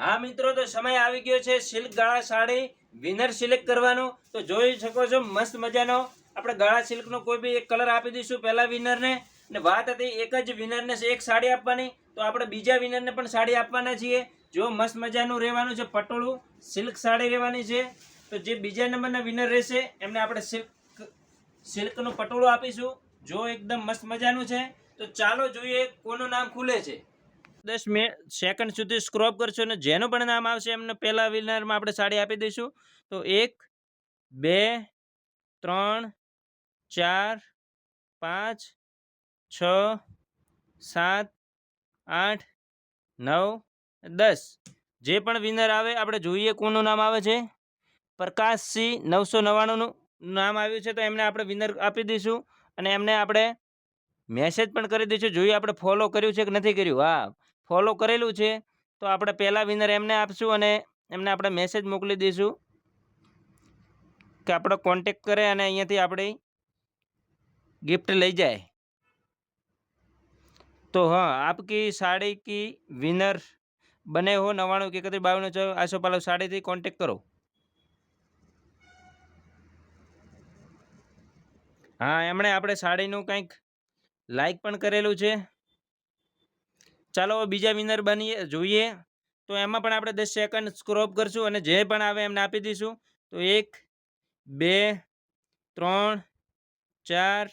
हाँ मित्रों, तो समय આવી ગયો છે સિલ્ક ગાળા સાડી વિનર સિલેક્ટ કરવાનો। તો જોઈ શકો છો મસ્ત મજાનો આપણે ગાળા સિલ્કનો કોઈ બી એક કલર આપી દઈશું પહેલા વિનરને, અને વાત હતી એક જ વિનરને એક સાડી આપવાની, તો આપણે બીજા વિનરને પણ સાડી આપવાના છીએ। જો મસ્ત મજાનું રહેવાનું છે, પટોળું સિલ્ક સાડી રહેવાની છે। તો જે બીજા નંબરના વિનર રહેશે એમને આપણે સિલ્કનું પટોળું આપીશું। જો એકદમ મસ્ત મજાનું છે। તો ચાલો જોઈએ કોનું નામ ખુલે છે। 10 સેકન્ડ સુધી સ્ક્રોપ કરશો અને જેનું પણ નામ આવશે એમને પહેલા વિનરમાં આપણે સાડી આપી દઈશું। તો 1 2 3 4 5 6 7 8 9 10 જે પણ વિનર આવે આપણે જોઈએ કોનું નામ આવે છે। પ્રકાશસિંહ 999નું નામ આવ્યું છે, તો એમને આપણે વિનર આપી દઈશું અને એમને આપણે મેસેજ પણ કરી દઈશું। જોઈએ આપણે ફોલો કર્યું છે કે નથી કર્યું। હા, ફોલો કરેલું છે, તો આપણે પહેલા વિનર એમને આપશું અને એમને આપણે મેસેજ મોકલી દઈશું કે આપણો કોન્ટેક્ટ કરે અને અહીંયાથી આપણી गिफ्ट લઈ જાય। तो हाँ, आपकी साड़ी की विनर बने हो 99 31 52 આસોપાલવ સાડીથી કોન્ટેક્ટ કરો। હા, એમણે આપણે સાડીનું કંઈક લાઈક પણ કરેલું છે। ચાલો બીજા વિનર બનીએ જોઈએ। તો એમાં પણ આપણે 10 સેકન્ડ સ્ક્રોપ કરશું અને જે પણ આવે એમને આપી દઈશું। તો 1 2 3 4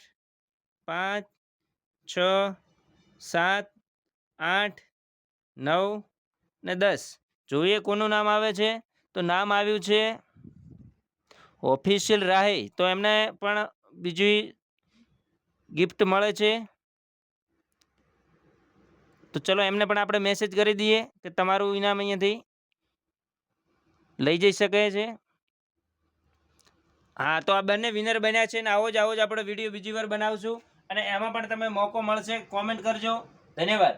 5 6 7 8 9 ને 10 જોઈએ કોનું નામ આવે છે। તો નામ આવ્યું છે ઓફિશિયલ રાહી, તો એમને પણ બીજી ગિફ્ટ મળે છે। તો ચલો એમને પણ આપણે મેસેજ કરી દઈએ કે તમારું ઇનામ અહીંયાથી લઈ જઈ શકે છે। હા, તો આ બંને વિનર બન્યા છે ને આવો જ આપણે વિડીયો બીજી વાર બનાવશું અને એમાં પણ તમે મોકો મળશે। કોમેન્ટ કરજો। ધન્યવાદ।